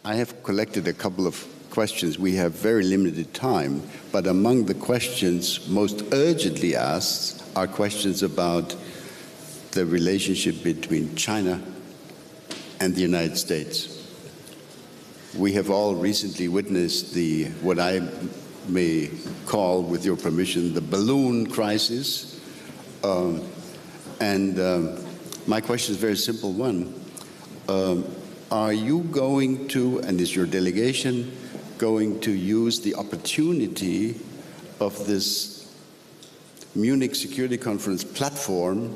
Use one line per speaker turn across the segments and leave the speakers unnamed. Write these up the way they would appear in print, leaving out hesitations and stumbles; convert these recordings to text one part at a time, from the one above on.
I have collected a couple of questions. We have very limited time, but among the questions most urgently asked are questions about the relationship between China and the United States. We have all recently witnessed what I may call, with your permission, the balloon crisis. My question is a very simple one. Are you going to, and is your delegation going to use the opportunity of this Munich Security Conference platform,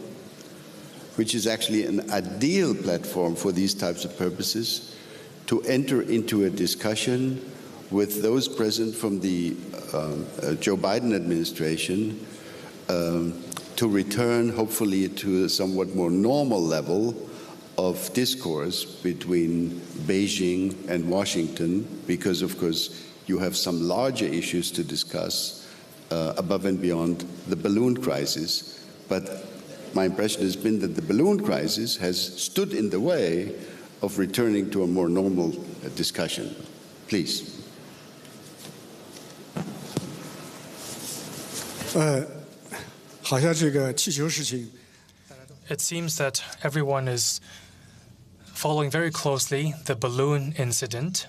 which is actually an ideal platform for these types of purposes, to enter into a discussion with those present from the Joe Biden administration to return, hopefully, to a somewhat more normal level of discourse between Beijing and Washington, because, of course, you have some larger issues to discuss above and beyond the balloon crisis. But my impression has been that the balloon crisis has stood in the way of returning to a more normal discussion. Please.
It seems that everyone is following very closely the balloon incident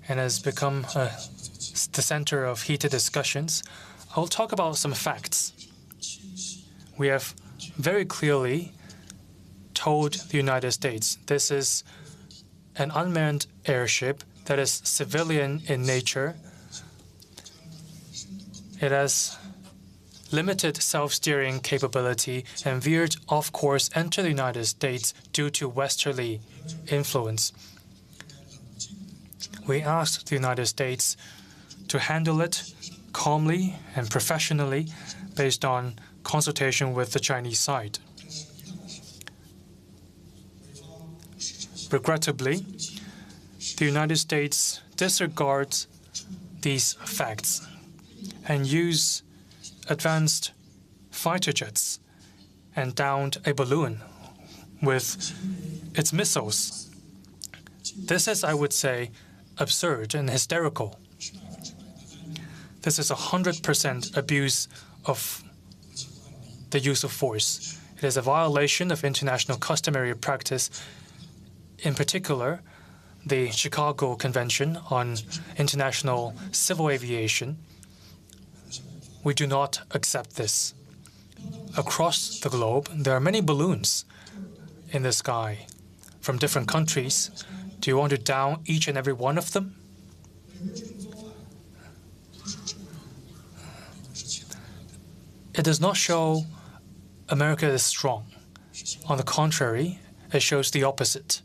and has become the center of heated discussions. I will talk about some facts. We have very clearly told the United States this is an unmanned airship that is civilian in nature. It has limited self-steering capability and veered off course into the United States due to westerly influence. We asked the United States to handle it calmly and professionally based on consultation with the Chinese side. Regrettably, the United States disregards these facts and use advanced fighter jets and downed a balloon with its missiles. This is, I would say, absurd and hysterical. This is 100% abuse of the use of force. It is a violation of international customary practice, in particular, the Chicago Convention on International Civil Aviation. We do not accept this. Across the globe, there are many balloons in the sky from different countries. Do you want to down each and every one of them? It does not show America is strong. On the contrary, it shows the opposite.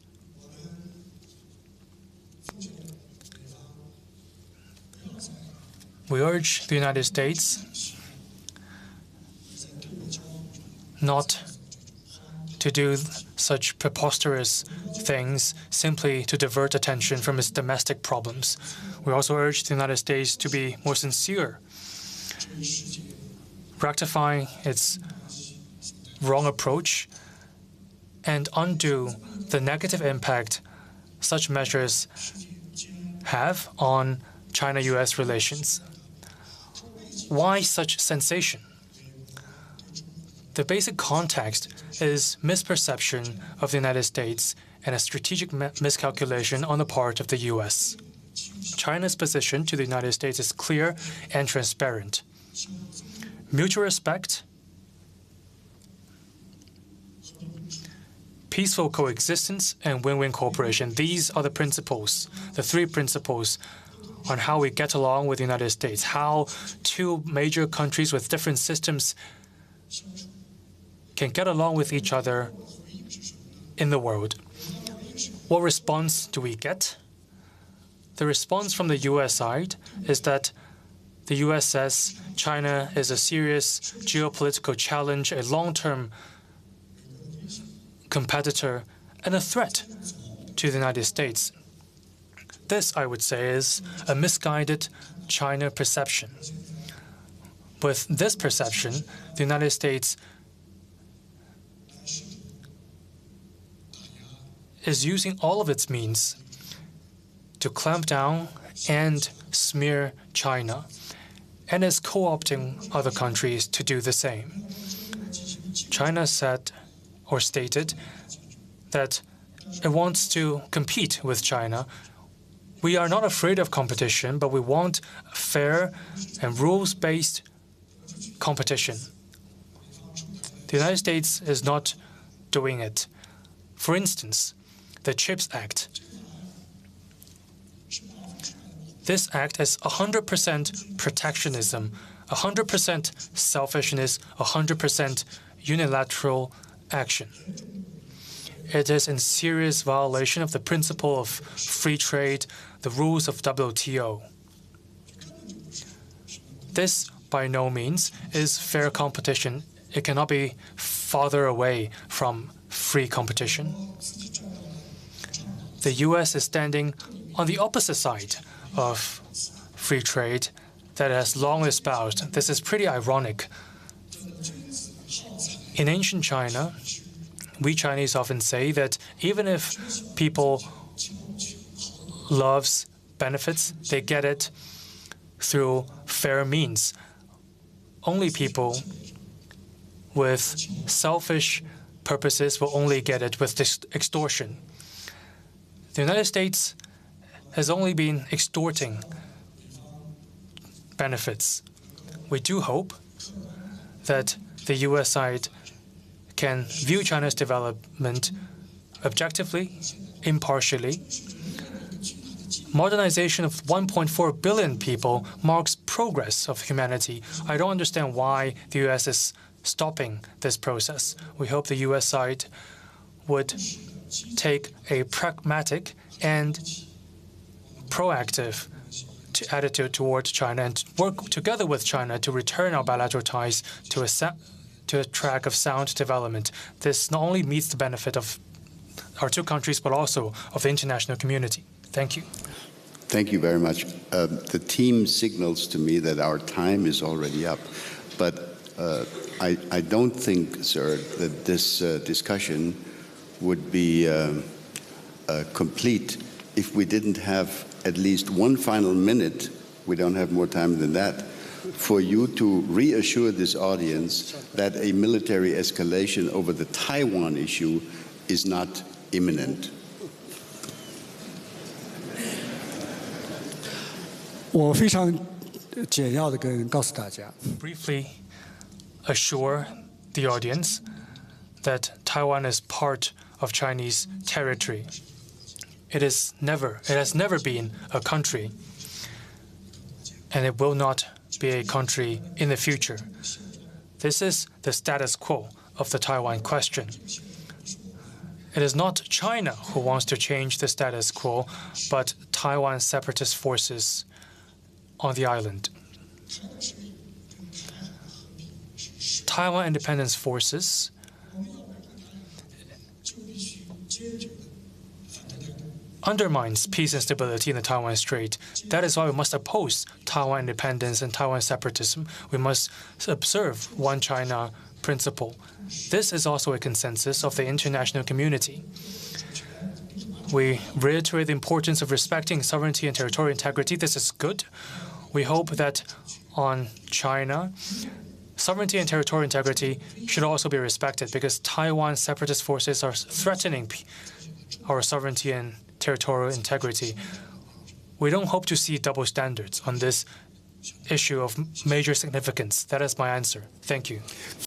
We urge the United States not to do such preposterous things simply to divert attention from its domestic problems. We also urge the United States to be more sincere, rectifying its wrong approach and undo the negative impact such measures have on China-US relations. Why such sensation? The basic context is misperception of the United States and a strategic miscalculation on the part of the US. China's position to the United States is clear and transparent. Mutual respect, peaceful coexistence, and win-win cooperation. These are the principles, the three principles on how we get along with the United States, how two major countries with different systems can get along with each other in the world. What response do we get? The response from the U.S. side is that the U.S. says China is a serious geopolitical challenge, a long-term competitor, and a threat to the United States. This, I would say, is a misguided China perception. With this perception, the United States is using all of its means to clamp down and smear China, and is co-opting other countries to do the same. China said or stated that it wants to compete with China. We are not afraid of competition, but we want fair and rules-based competition. The United States is not doing it. For instance, the CHIPS Act. This act is 100% protectionism, 100% selfishness, 100% unilateral action. It is in serious violation of the principle of free trade, the rules of WTO. This, by no means, is fair competition. It cannot be farther away from free competition. The U.S. is standing on the opposite side of free trade that has long espoused. This is pretty ironic. In ancient China, we Chinese often say that even if people loves benefits, they get it through fair means. Only people with selfish purposes will only get it with extortion. The United States has only been extorting benefits. We do hope that the U.S. side can view China's development objectively, impartially. Modernization of 1.4 billion people marks progress of humanity. I don't understand why the U.S. is stopping this process. We hope the U.S. side would take a pragmatic and proactive attitude toward China and work together with China to return our bilateral ties to a track of sound development. This not only meets the benefit of our two countries, but also of the international community. Thank you.
Thank you very much. The team signals to me that our time is already up, but I don't think, sir, that this discussion would be complete if we didn't have at least one final minute, we don't have more time than that, for you to reassure this audience that a military escalation over the Taiwan issue is not imminent.
Briefly assure the audience that Taiwan is part of Chinese territory. It has never been a country, and it will not be a country in the future. This is the status quo of the Taiwan question. It is not China who wants to change the status quo, but Taiwan separatist forces on the island. Taiwan independence forces undermines peace and stability in the Taiwan Strait. That is why we must oppose Taiwan independence and Taiwan separatism. We must observe one China principle. This is also a consensus of the international community. We reiterate the importance of respecting sovereignty and territorial integrity. This is good. We hope that on China, sovereignty and territorial integrity should also be respected, because Taiwan separatist forces are threatening our sovereignty and territorial integrity. We don't hope to see double standards on this issue of major significance. That is my answer. Thank you.